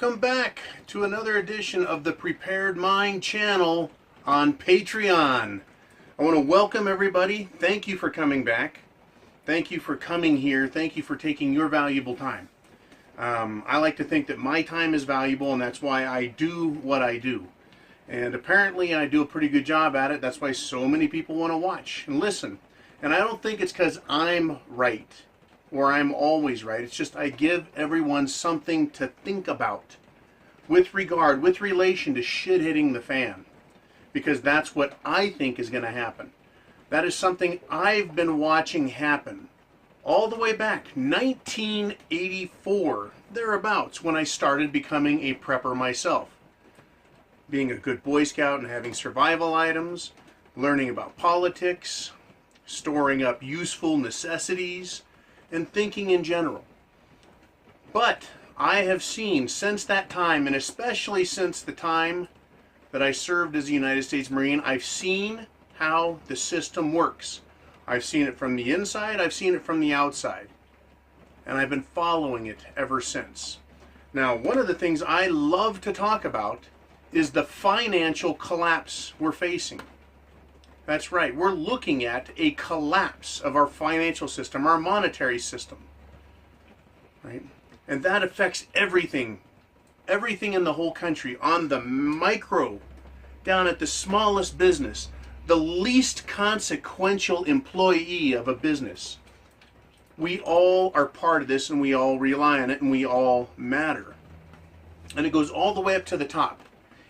Welcome back to another edition of the Prepared Mind channel on Patreon. I want to welcome everybody. Thank you for coming back. Thank you for coming here. Thank you for taking your valuable time. I like to think that my time is valuable, and that's why I do what I do. And apparently I do a pretty good job at it. That's why so many people want to watch and listen. And I don't think it's because I'm right or I'm always right. It's just I give everyone something to think about with relation to shit hitting the fan. Because that's what I think is going to happen. That is something I've been watching happen all the way back, 1984, thereabouts, when I started becoming a prepper myself. Being a good Boy Scout and having survival items, learning about politics, storing up useful necessities, and thinking in general. But I have seen since that time, and especially since the time that I served as a United States Marine, I've seen how the system works. I've seen it from the inside, I've seen it from the outside. And I've been following it ever since. Now, one of the things I love to talk about is the financial collapse we're facing. That's right, we're looking at a collapse of our financial system, our monetary system. Right? And that affects everything. Everything in the whole country, on the micro, down at the smallest business, the least consequential employee of a business. We all are part of this, and we all rely on it, and we all matter. And it goes all the way up to the top,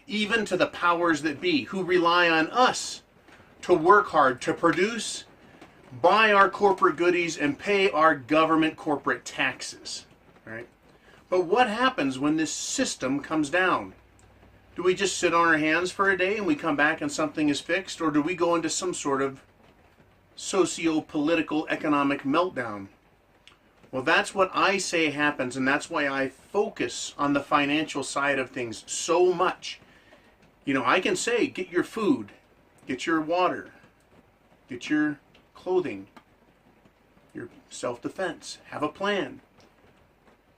even to the powers that be, who rely on us to work hard, to produce, buy our corporate goodies, and pay our government corporate taxes. Right? But what happens when this system comes down? Do we just sit on our hands for a day and we come back and something is fixed? Or do we go into some sort of socio-political economic meltdown? Well, that's what I say happens, and that's why I focus on the financial side of things so much. You know, I can say, get your food, get your water, get your clothing, your self-defense, have a plan.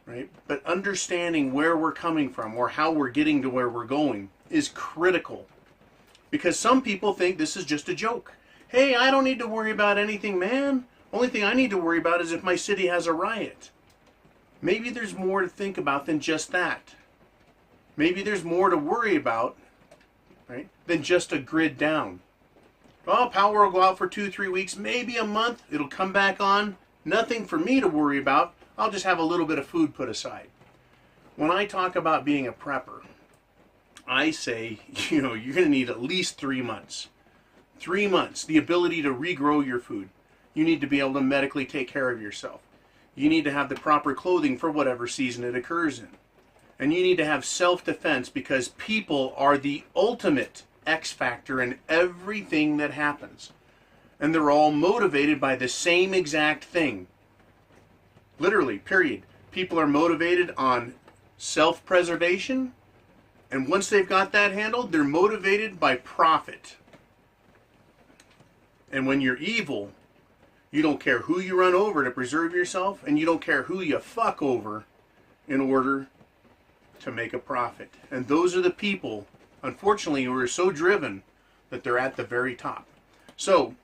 Right? But understanding where we're coming from or how we're getting to where we're going is critical. Because some people think this is just a joke. Hey, I don't need to worry about anything, man. Only thing I need to worry about is if my city has a riot. Maybe there's more to think about than just that. Maybe there's more to worry about, right, than just a grid down. Well, power will go out for 2-3 weeks, maybe a month. It'll come back on. Nothing for me to worry about. I'll just have a little bit of food put aside. When I talk about being a prepper, I say, you know, you're going to need at least 3 months. 3 months, the ability to regrow your food. You need to be able to medically take care of yourself. You need to have the proper clothing for whatever season it occurs in. And you need to have self-defense, because people are the ultimate X factor in everything that happens. And they're all motivated by the same exact thing. Literally, period. People are motivated on self-preservation, and once they've got that handled, they're motivated by profit. And when you're evil, you don't care who you run over to preserve yourself, and you don't care who you fuck over in order to make a profit. And those are the people, unfortunately, who are so driven that they're at the very top. So,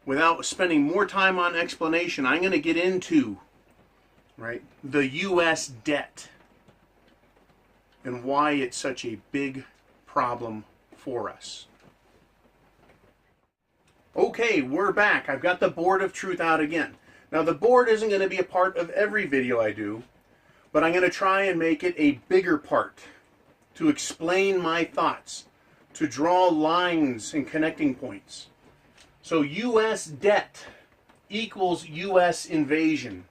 without spending more time on explanation, I'm going to get into the U.S. debt and why it's such a big problem for us. Okay, we're back. I've got the board of truth out again. Now, the board isn't going to be a part of every video I do, but I'm going to try and make it a bigger part to explain my thoughts, to draw lines and connecting points. So, U.S. debt equals U.S. invasion.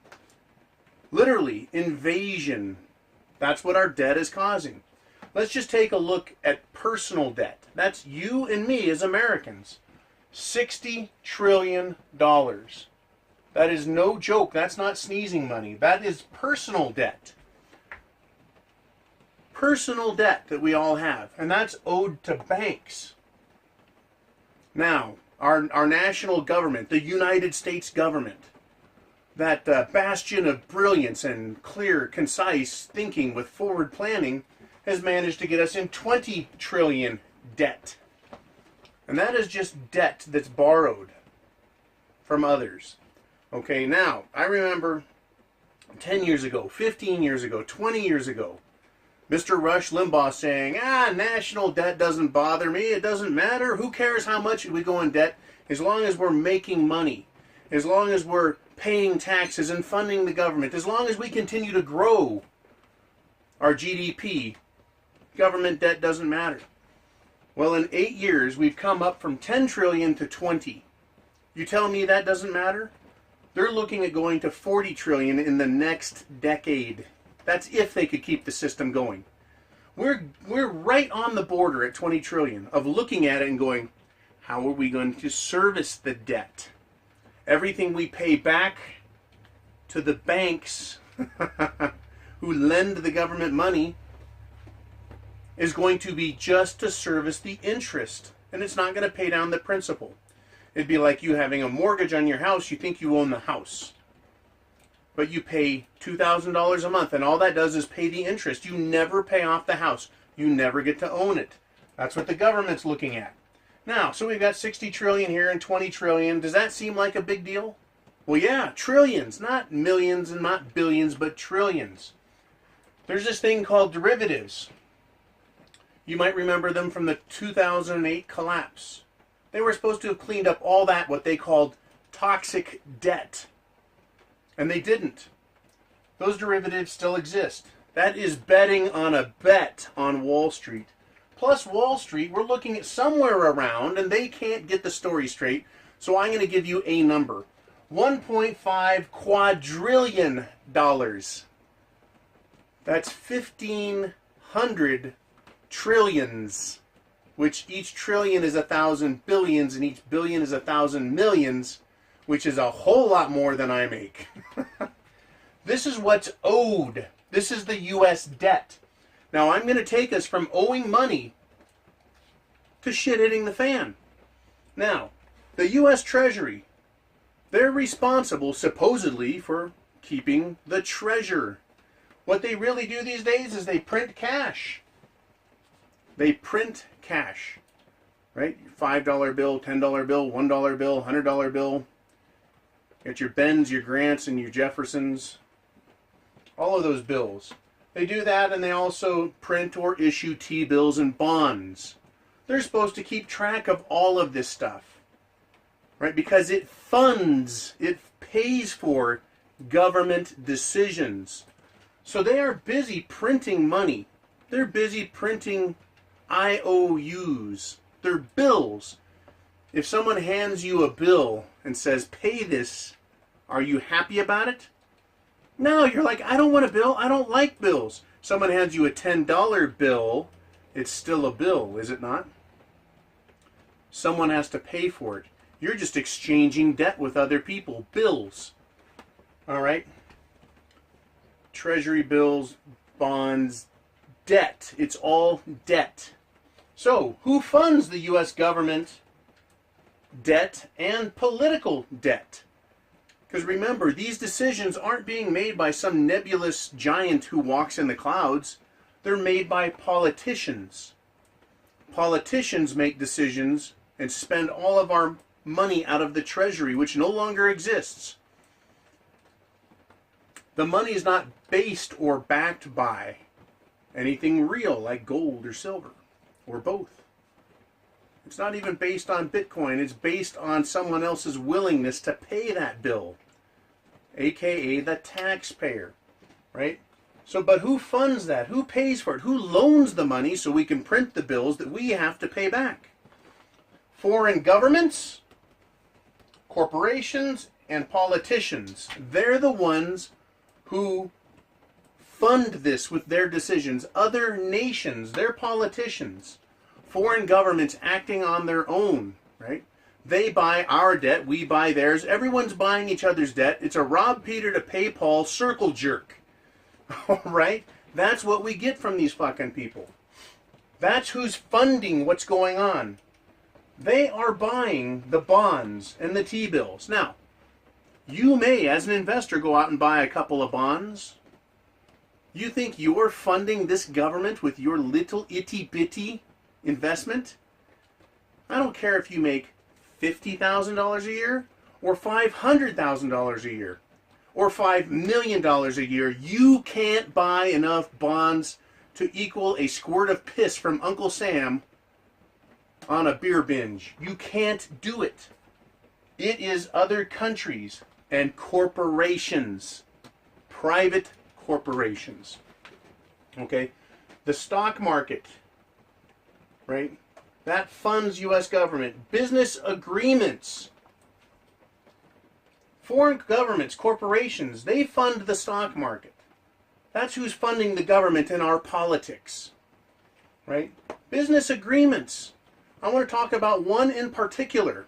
Literally, invasion. That's what our debt is causing. Let's just take a look at personal debt. That's you and me as Americans. $60 trillion. That is no joke. That's not sneezing money. That is personal debt. Personal debt that we all have. And that's owed to banks. Now, our national government, the United States government, bastion of brilliance and clear, concise thinking with forward planning has managed to get us in 20 trillion debt. And that is just debt that's borrowed from others. Okay, now, I remember 10 years ago, 15 years ago, 20 years ago, Mr. Rush Limbaugh saying, national debt doesn't bother me, it doesn't matter, who cares how much we go in debt, as long as we're making money, as long as we're paying taxes and funding the government, as long as we continue to grow our GDP, government debt doesn't matter. Well, in 8 years, we've come up from 10 trillion to 20. You tell me that doesn't matter? They're looking at going to 40 trillion in the next decade. That's if they could keep the system going. We're right on the border at 20 trillion of looking at it and going, how are we going to service the debt? Everything we pay back to the banks who lend the government money is going to be just to service the interest. And it's not going to pay down the principal. It'd be like you having a mortgage on your house. You think you own the house, but you pay $2,000 a month, and all that does is pay the interest. You never pay off the house. You never get to own it. That's what the government's looking at. Now, so we've got 60 trillion here and 20 trillion. Does that seem like a big deal? Well, yeah, trillions, not millions and not billions, but trillions. There's this thing called derivatives. You might remember them from the 2008 collapse. They were supposed to have cleaned up all that, what they called toxic debt. And they didn't. Those derivatives still exist. That is betting on a bet on Wall Street. Plus Wall Street, we're looking at somewhere around, and they can't get the story straight, so I'm going to give you a number. $1.5 quadrillion. That's 1,500 trillions, which each trillion is 1,000 billions, and each billion is 1,000 millions, which is a whole lot more than I make. This is what's owed. This is the U.S. debt. Now, I'm going to take us from owing money to shit hitting the fan. Now, the U.S. Treasury, they're responsible, supposedly, for keeping the treasure. What they really do these days is they print cash. They print cash, right? $5 bill, $10 bill, $1 bill, $100 bill. Got your Bens, your Grants, and your Jeffersons. All of those bills. They do that, and they also print or issue T-bills and bonds. They're supposed to keep track of all of this stuff, right? Because it funds, it pays for government decisions. So they are busy printing money. They're busy printing IOUs. They're bills. If someone hands you a bill and says, pay this, are you happy about it? No, you're like, I don't want a bill. I don't like bills. Someone hands you a $10 bill, it's still a bill, is it not? Someone has to pay for it. You're just exchanging debt with other people. Bills. All right? Treasury bills, bonds, debt. It's all debt. So, who funds the U.S. government debt and political debt? Because remember, these decisions aren't being made by some nebulous giant who walks in the clouds. They're made by politicians. Politicians make decisions and spend all of our money out of the treasury, which no longer exists. The money is not based or backed by anything real like gold or silver or both. It's not even based on Bitcoin. It's based on someone else's willingness to pay that bill, aka the taxpayer, right? So, but who funds that? Who pays for it? Who loans the money so we can print the bills that we have to pay back? Foreign governments, corporations, and politicians. They're the ones who fund this with their decisions. Other nations, their politicians, foreign governments acting on their own, right? They buy our debt, we buy theirs. Everyone's buying each other's debt. It's a rob Peter to pay Paul circle jerk. All right? That's what we get from these fucking people. That's who's funding what's going on. They are buying the bonds and the T-bills. Now, You may, as an investor, go out and buy a couple of bonds. You think you're funding this government with your little itty bitty investment? I don't care if you make $50,000 a year or $500,000 a year or $5 million a year. You can't buy enough bonds to equal a squirt of piss from Uncle Sam on a beer binge. You can't do it. It is other countries and corporations, private corporations. Okay? The stock market, right? That funds U.S. government. Business agreements. Foreign governments, corporations, they fund the stock market. That's who's funding the government in our politics. Right? Business agreements. I want to talk about one in particular.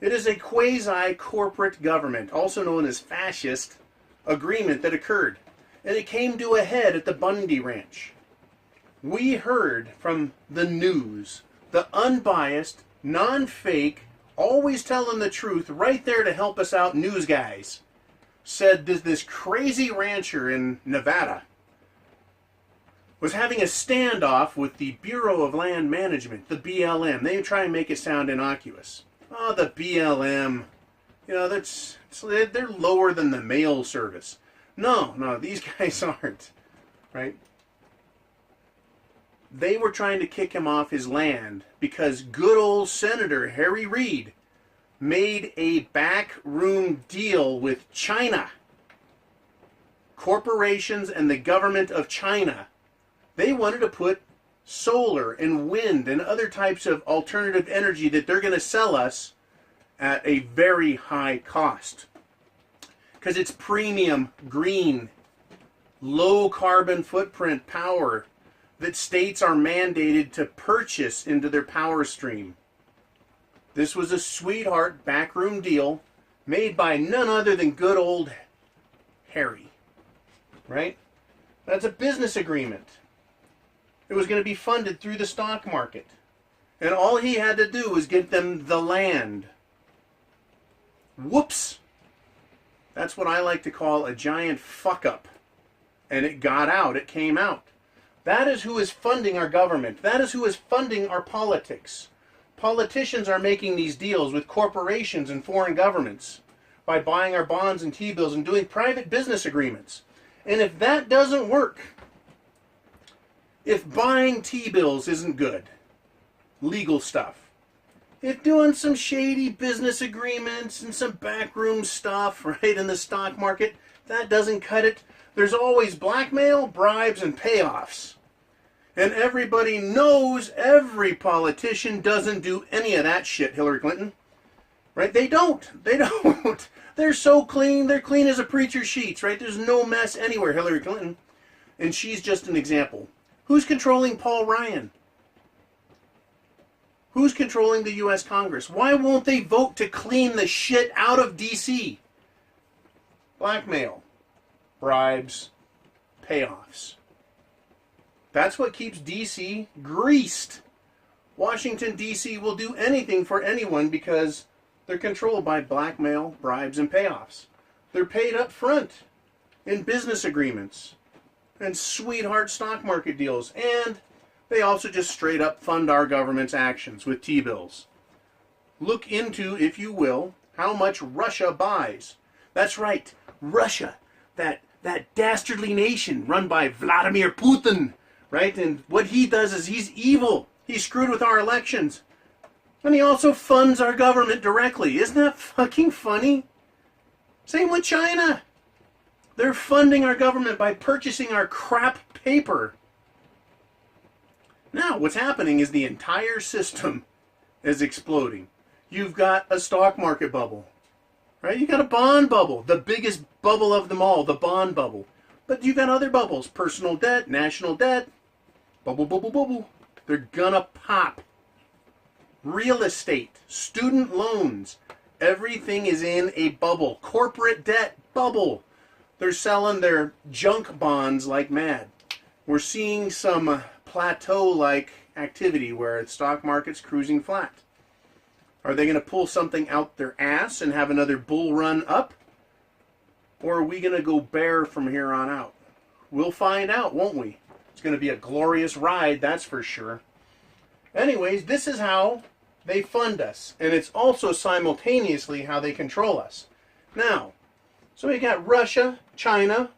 It is a quasi-corporate government, also known as fascist, agreement that occurred. And it came to a head at the Bundy Ranch. We heard from the news, the unbiased, non-fake, always telling the truth, right there to help us out news guys, said this crazy rancher in Nevada was having a standoff with the Bureau of Land Management, the BLM. They try and make it sound innocuous. Oh, the BLM, you know, they're lower than the mail service. No, these guys aren't, right? They were trying to kick him off his land because good old Senator Harry Reid made a backroom deal with China. Corporations and the government of China. They wanted to put solar and wind and other types of alternative energy that they're going to sell us at a very high cost. Because it's premium, green, low carbon footprint power that states are mandated to purchase into their power stream. This was a sweetheart backroom deal made by none other than good old Harry. Right? That's a business agreement. It was going to be funded through the stock market. And all he had to do was get them the land. Whoops! That's what I like to call a giant fuck up. And it got out. It came out. That is who is funding our government. That is who is funding our politics. Politicians are making these deals with corporations and foreign governments by buying our bonds and T-bills and doing private business agreements. And if that doesn't work, if buying T-bills isn't good, legal stuff, if doing some shady business agreements and some backroom stuff, right, in the stock market, that doesn't cut it, there's always blackmail, bribes, and payoffs. And everybody knows every politician doesn't do any of that shit, Hillary Clinton. Right? They don't. They're so clean. They're clean as a preacher's sheets, right? There's no mess anywhere, Hillary Clinton. And she's just an example. Who's controlling Paul Ryan? Who's controlling the U.S. Congress? Why won't they vote to clean the shit out of D.C.? Blackmail, bribes, payoffs. That's what keeps D.C. greased. Washington, D.C. will do anything for anyone because they're controlled by blackmail, bribes, and payoffs. They're paid up front in business agreements and sweetheart stock market deals. And they also just straight up fund our government's actions with T-bills. Look into, if you will, how much Russia buys. That's right, Russia, that dastardly nation run by Vladimir Putin, right? And what he does is he's evil. He's screwed with our elections. And he also funds our government directly. Isn't that fucking funny? Same with China. They're funding our government by purchasing our crap paper. Now, what's happening is the entire system is exploding. You've got a stock market bubble, right? You've got a bond bubble, the biggest bubble of them all, the bond bubble. But you've got other bubbles, personal debt, national debt, bubble, bubble, bubble. They're gonna pop. Real estate, student loans, everything is in a bubble. Corporate debt, bubble. They're selling their junk bonds like mad. We're seeing some plateau-like activity where the stock market's cruising flat. Are they going to pull something out their ass and have another bull run up? Or are we going to go bear from here on out? We'll find out, won't we? It's going to be a glorious ride, that's for sure. Anyways, this is how they fund us. And it's also simultaneously how they control us. Now, so we got Russia, China.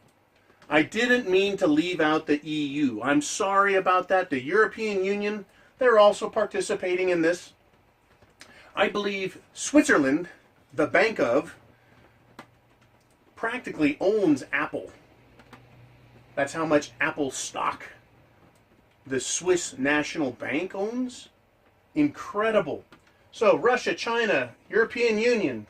I didn't mean to leave out the EU. I'm sorry about that. The European Union, they're also participating in this. I believe Switzerland, the bank of, practically owns Apple. That's how much Apple stock the Swiss National Bank owns. Incredible. So Russia, China, European Union,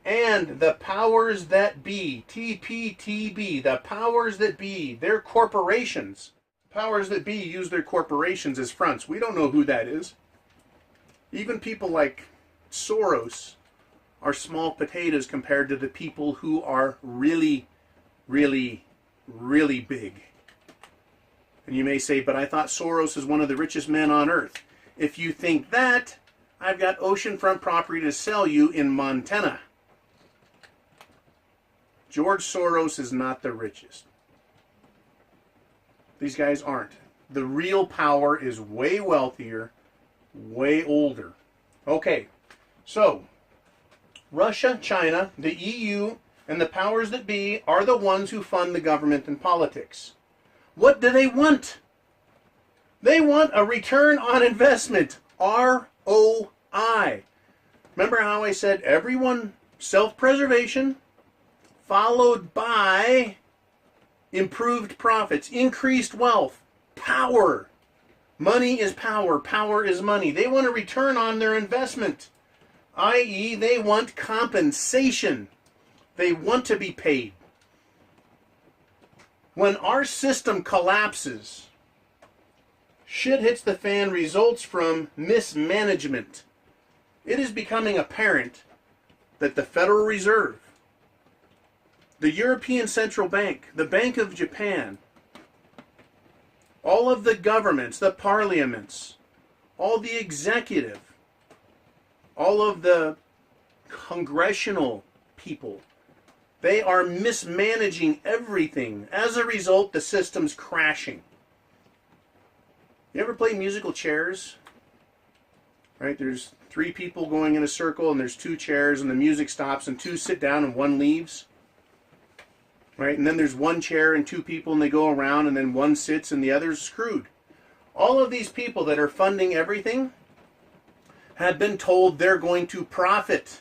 and the powers that be, TPTB, the powers that be, their corporations. Powers that be use their corporations as fronts. We don't know who that is. Even people like Soros are small potatoes compared to the people who are really, really, really big. And you may say, but I thought Soros is one of the richest men on earth. If you think that, I've got oceanfront property to sell you in Montana. George Soros is not the richest. These guys aren't. The real power is way wealthier, way older. Okay, so Russia, China, the EU, and the powers that be are the ones who fund the government and politics. What do they want? They want a return on investment, ROI. Remember how I said everyone self-preservation followed by improved profits, increased wealth, power. Money is power, power is money. They want a return on their investment, i.e. they want compensation. They want to be paid. When our system collapses, shit hits the fan results from mismanagement. It is becoming apparent that the Federal Reserve, the European Central Bank, the Bank of Japan, all of the governments, the parliaments, all the executive, all of the congressional people, they are mismanaging everything. As a result, the system's crashing. You ever play musical chairs? Right? There's 3 people going in a circle and there's 2 chairs and the music stops and 2 sit down and 1 leaves. Right? And then there's 1 chair and 2 people and they go around and then 1 sits and the other's screwed. All of these people that are funding everything have been told they're going to profit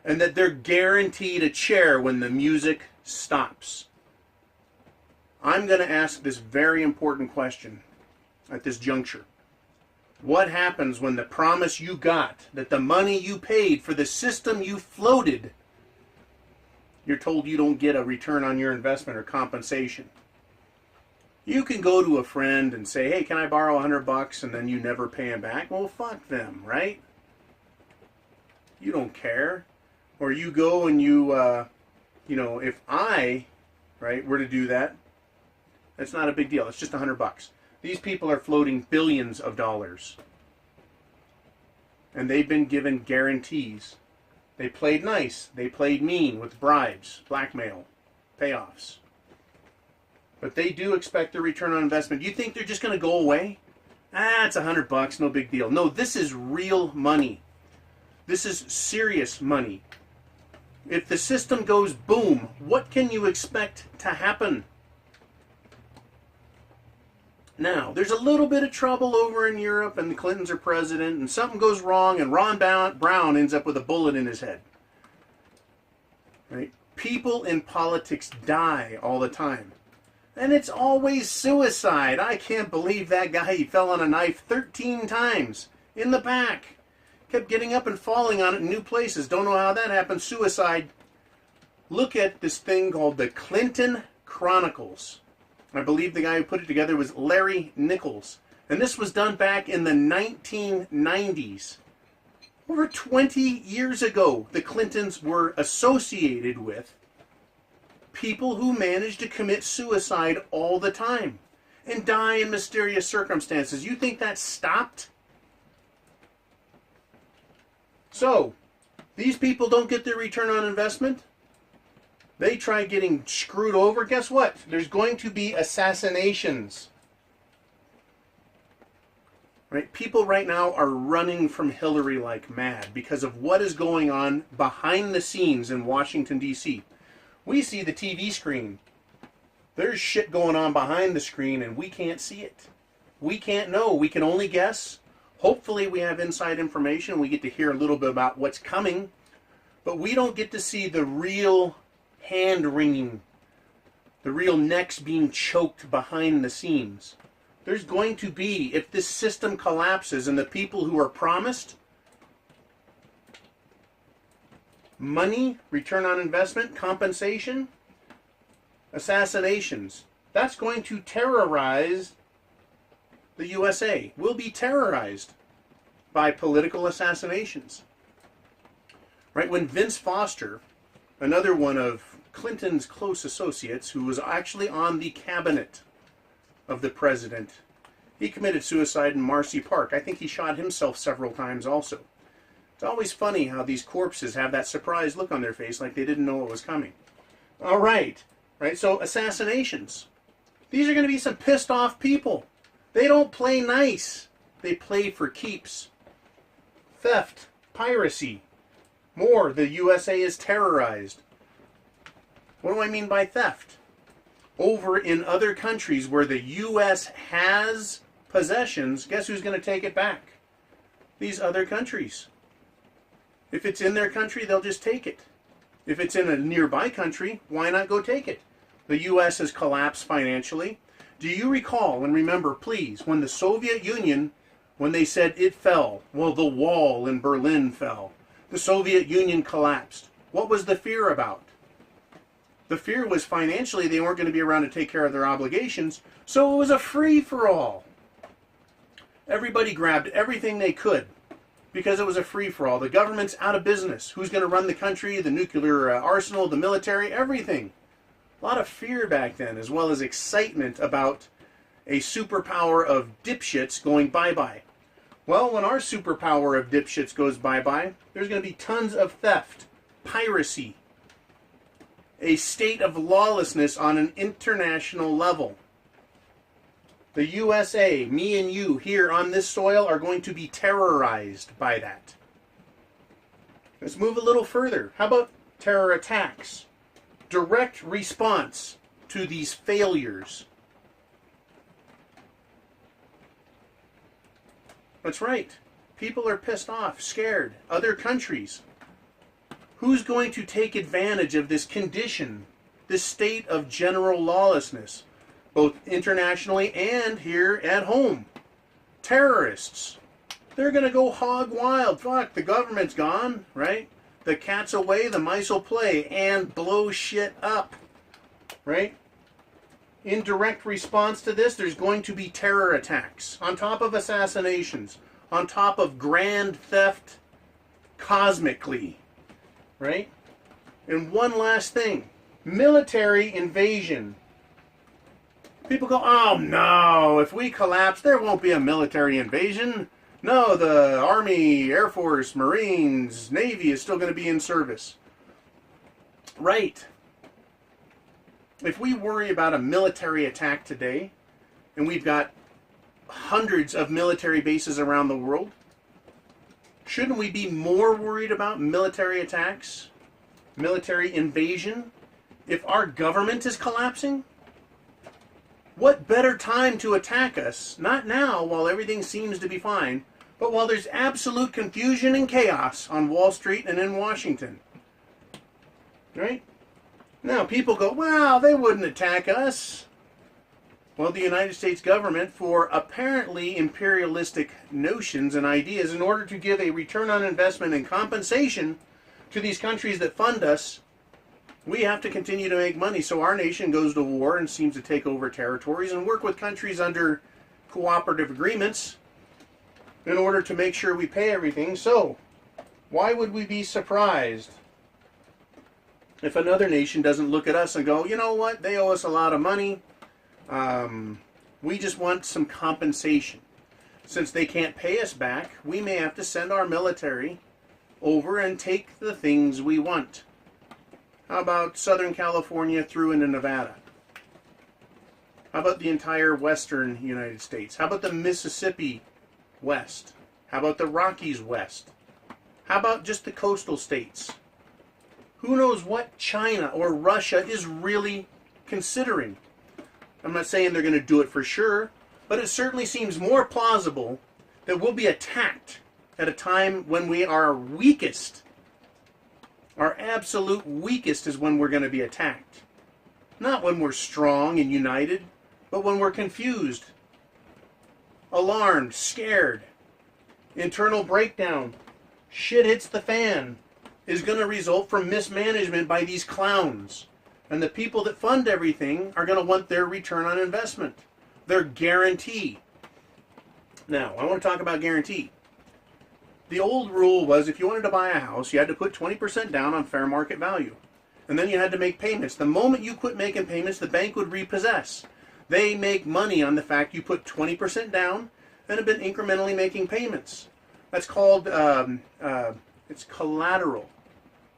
and that they're guaranteed a chair when the music stops. I'm going to ask this very important question at this juncture. What happens when the promise you got, that the money you paid for the system you floated, you're told you don't get a return on your investment or compensation? You can go to a friend and say, hey, can I borrow $100? And then you never pay them back. Well, fuck them, right? You don't care. Or you go and you know, if I, right, were to do that, that's not a big deal. It's just $100. These people are floating billions of dollars. And they've been given guarantees. They played nice. They played mean with bribes, blackmail, payoffs. But they do expect a return on investment. You think they're just going to go away? It's $100, no big deal. No, this is real money. This is serious money. If the system goes boom, what can you expect to happen? Now, there's a little bit of trouble over in Europe and the Clintons are president and something goes wrong and Ron Brown ends up with a bullet in his head. Right? People in politics die all the time. And it's always suicide. I can't believe that guy, he fell on a knife 13 times in the back. Kept getting up and falling on it in new places. Don't know how that happened. Suicide. Look at this thing called the Clinton Chronicles. I believe the guy who put it together was Larry Nichols. And this was done back in the 1990s. Over 20 years ago, the Clintons were associated with people who managed to commit suicide all the time and die in mysterious circumstances. You think that stopped? So, these people don't get their return on investment. They try getting screwed over. Guess what? There's going to be assassinations. Right? People right now are running from Hillary like mad because of what is going on behind the scenes in Washington, D.C. We see the TV screen. There's shit going on behind the screen and we can't see it. We can't know. We can only guess. Hopefully we have inside information. We get to hear a little bit about what's coming. But we don't get to see the real hand wringing, the real necks being choked behind the scenes. There's going to be, if this system collapses and the people who are promised money, return on investment, compensation, assassinations, that's going to terrorize the USA. We'll be terrorized by political assassinations. Right? When Vince Foster, another one of Clinton's close associates, who was actually on the cabinet of the president, he committed suicide in Marcy Park. I think he shot himself several times also. It's always funny how these corpses have that surprised look on their face like they didn't know what was coming. All right. Right? So assassinations. These are going to be some pissed off people. They don't play nice. They play for keeps. Theft, piracy. More, the USA is terrorized. What do I mean by theft? Over in other countries where the U.S. has possessions, guess who's going to take it back? These other countries. If it's in their country, they'll just take it. If it's in a nearby country, why not go take it? The U.S. has collapsed financially. Do you recall and remember, please, when the Soviet Union, when they said it fell, well, the wall in Berlin fell. The Soviet Union collapsed. What was the fear about? The fear was financially they weren't going to be around to take care of their obligations, so it was a free-for-all. Everybody grabbed everything they could because it was a free-for-all. The government's out of business. Who's going to run the country, the nuclear arsenal, the military, everything. A lot of fear back then, as well as excitement about a superpower of dipshits going bye-bye. Well, when our superpower of dipshits goes bye-bye, there's going to be tons of theft, piracy, a state of lawlessness on an international level. The USA, me and you here on this soil, are going to be terrorized by that. Let's move a little further. How about terror attacks? Direct response to these failures. That's right. People are pissed off, scared. Other countries. Who's going to take advantage of this condition, this state of general lawlessness, both internationally and here at home? Terrorists. They're going to go hog wild. Fuck, the government's gone, right? The cat's away, the mice will play, and blow shit up, right? In direct response to this, there's going to be terror attacks, on top of assassinations, on top of grand theft cosmically, right? And one last thing, military invasion. People go, oh no, if we collapse, there won't be a military invasion. No, the Army, Air Force, Marines, Navy is still going to be in service. Right. If we worry about a military attack today, and we've got hundreds of military bases around the world, shouldn't we be more worried about military attacks, military invasion, if our government is collapsing? What better time to attack us? Not now, while everything seems to be fine, but while there's absolute confusion and chaos on Wall Street and in Washington. Right? Now, people go, well, they wouldn't attack us. Well, the United States government, for apparently imperialistic notions and ideas, in order to give a return on investment and compensation to these countries that fund us, we have to continue to make money. So our nation goes to war and seems to take over territories and work with countries under cooperative agreements in order to make sure we pay everything. So, why would we be surprised if another nation doesn't look at us and go, you know what, they owe us a lot of money. We just want some compensation. Since they can't pay us back, we may have to send our military over and take the things we want. How about Southern California through into Nevada? How about the entire western United States? How about the Mississippi west? How about the Rockies west? How about just the coastal states? Who knows what China or Russia is really considering? I'm not saying they're going to do it for sure, but it certainly seems more plausible that we'll be attacked at a time when we are weakest. Our absolute weakest is when we're going to be attacked. Not when we're strong and united, but when we're confused, alarmed, scared, internal breakdown, shit hits the fan, is going to result from mismanagement by these clowns. And the people that fund everything are going to want their return on investment, their guarantee. Now, I want to talk about guarantee. The old rule was if you wanted to buy a house, you had to put 20% down on fair market value. And then you had to make payments. The moment you quit making payments, the bank would repossess. They make money on the fact you put 20% down and have been incrementally making payments. That's called, it's collateral.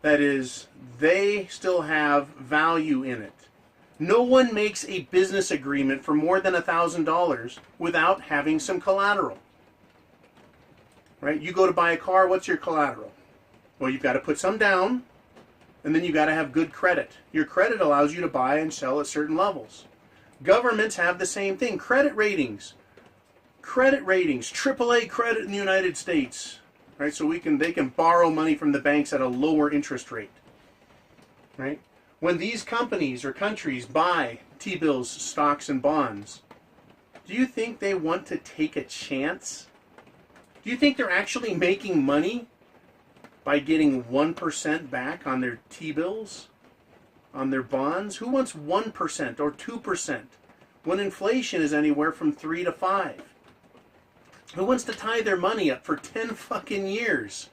That is, they still have value in it. No one makes a business agreement for more than $1,000 without having some collateral. Right? You go to buy a car, what's your collateral? Well, you've got to put some down, and then you've got to have good credit. Your credit allows you to buy and sell at certain levels. Governments have the same thing. Credit ratings. Credit ratings. AAA credit in the United States. Right? So they can borrow money from the banks at a lower interest rate. Right? When these companies or countries buy T-bills, stocks, and bonds, do you think they want to take a chance? Do you think they're actually making money by getting 1% back on their T-bills, on their bonds? Who wants 1% or 2% when inflation is anywhere from 3 to 5? Who wants to tie their money up for 10 fucking years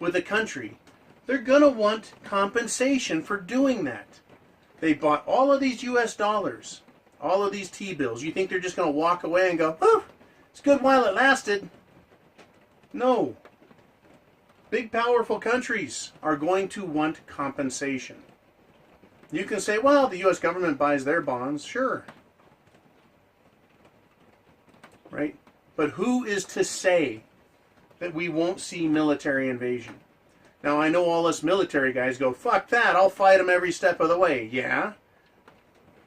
with a country? They're going to want compensation for doing that. They bought all of these US dollars, all of these T-bills. You think they're just going to walk away and go, oh, it's good while it lasted? No. Big, powerful countries are going to want compensation. You can say, well, the U.S. government buys their bonds. Sure. Right? But who is to say that we won't see military invasion? Now, I know all us military guys go, fuck that, I'll fight them every step of the way. Yeah.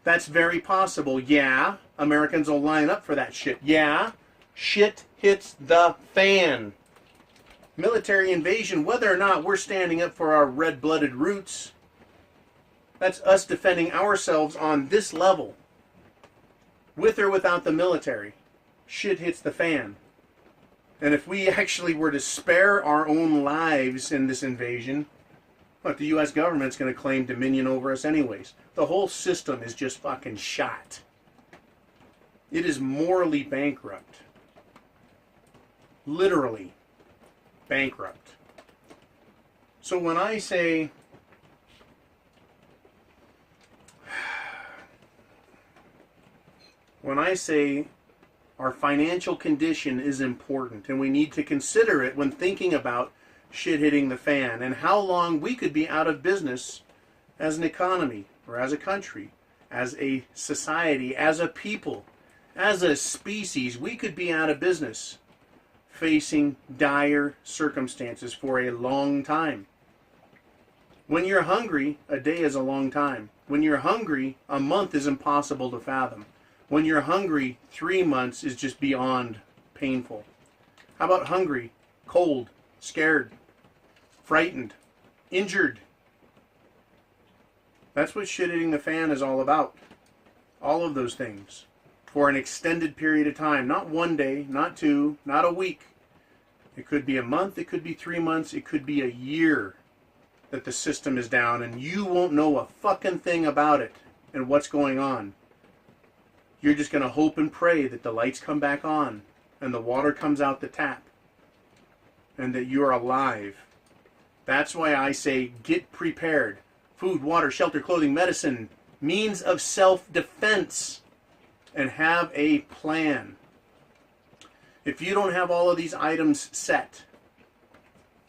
That's very possible. Yeah. Americans will line up for that shit. Yeah. Shit hits the fan. Military invasion, whether or not we're standing up for our red-blooded roots, that's us defending ourselves on this level. With or without the military, shit hits the fan. And if we actually were to spare our own lives in this invasion, what, the U.S. government's going to claim dominion over us anyways. The whole system is just fucking shot. It is morally bankrupt. Literally bankrupt. So when I say our financial condition is important and we need to consider it when thinking about shit hitting the fan and how long we could be out of business as an economy or as a country, as a society, as a people, as a species, we could be out of business facing dire circumstances for a long time. When you're hungry, a day is a long time. When you're hungry, a month is impossible to fathom. When you're hungry, 3 months is just beyond painful. How about hungry, cold, scared, frightened, injured? That's what shit hitting the fan is all about. All of those things. For an extended period of time. Not 1 day, not 2, not a week. It could be a month, it could be 3 months, it could be a year that the system is down and you won't know a fucking thing about it and what's going on. You're just going to hope and pray that the lights come back on and the water comes out the tap and that you're alive. That's why I say get prepared. Food, water, shelter, clothing, medicine, means of self-defense, and have a plan. If you don't have all of these items set,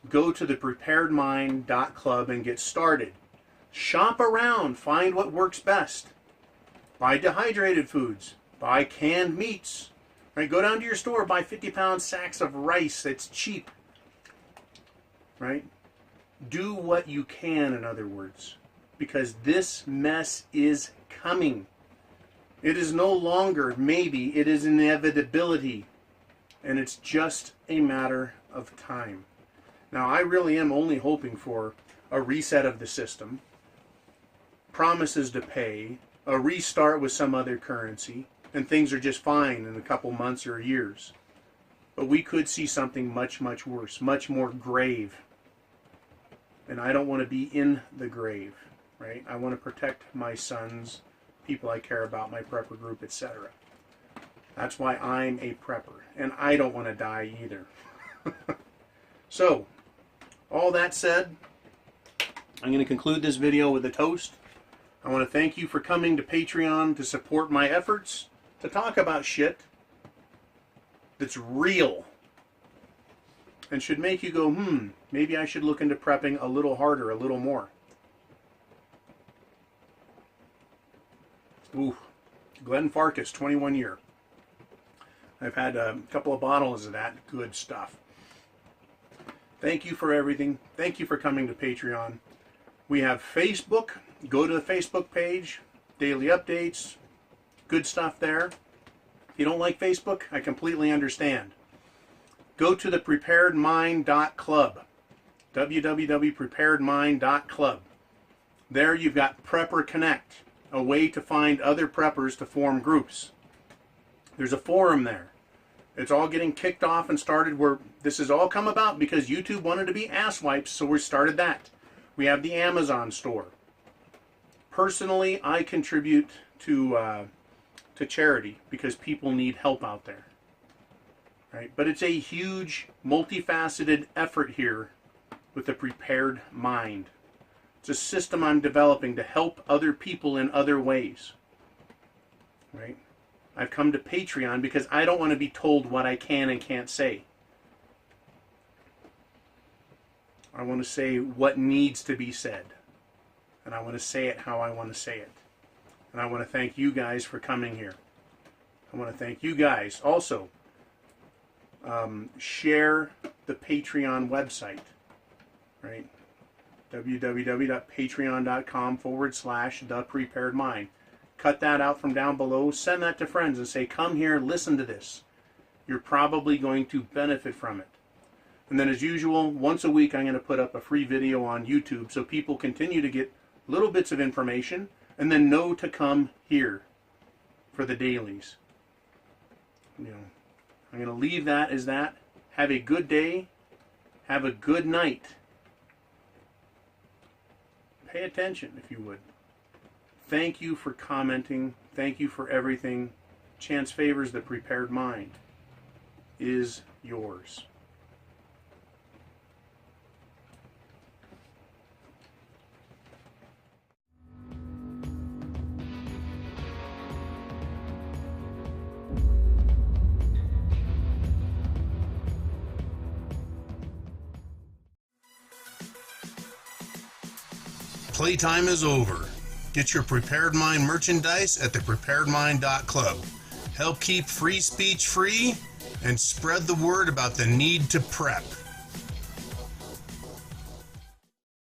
go to the preparedmind.club and get started. Shop around, find what works best. Buy dehydrated foods, buy canned meats. Right? Go down to your store, buy 50-pound sacks of rice that's cheap. Right? Do what you can, in other words, because this mess is coming. It is no longer maybe, it is inevitability, and it's just a matter of time. Now, I really am only hoping for a reset of the system, promises to pay, a restart with some other currency, and things are just fine in a couple months or years. But we could see something much, much worse, much more grave. And I don't want to be in the grave, right? I want to protect my sons, people I care about, my prepper group, etc. That's why I'm a prepper, and I don't want to die either. So, all that said, I'm going to conclude this video with a toast. I want to thank you for coming to Patreon to support my efforts to talk about shit that's real and should make you go, maybe I should look into prepping a little harder, a little more. Ooh, Glen Farkas, 21 year. I've had a couple of bottles of that. Good stuff. Thank you for everything. Thank you for coming to Patreon. We have Facebook. Go to the Facebook page. Daily updates. Good stuff there. If you don't like Facebook, I completely understand. Go to the preparedmind.club. www.preparedmind.club. There you've got Prepper Connect, a way to find other preppers to form groups. There's a forum there. It's all getting kicked off and started where this has all come about because YouTube wanted to be asswipes, so we started that. We have the Amazon store. Personally, I contribute to charity because people need help out there. Right? But it's a huge, multifaceted effort here with the Prepared Mind. It's a system I'm developing to help other people in other ways. Right? I've come to Patreon because I don't want to be told what I can and can't say. I want to say what needs to be said. And I want to say it how I want to say it. And I want to thank you guys for coming here. I want to thank you guys. Also, share the Patreon website. Right? www.patreon.com/thepreparedmind. Cut that out from down below. Send that to friends and say, come here, listen to this. You're probably going to benefit from it. And then as usual, once a week I'm going to put up a free video on YouTube so people continue to get little bits of information and then know to come here for the dailies. You know, I'm going to leave that as that. Have a good day. Have a good night. Pay attention, if you would. Thank you for commenting. Thank you for everything. Chance favors the Prepared Mind is yours. Playtime is over. Get your Prepared Mind merchandise at thepreparedmind.club. Help keep free speech free and spread the word about the need to prep.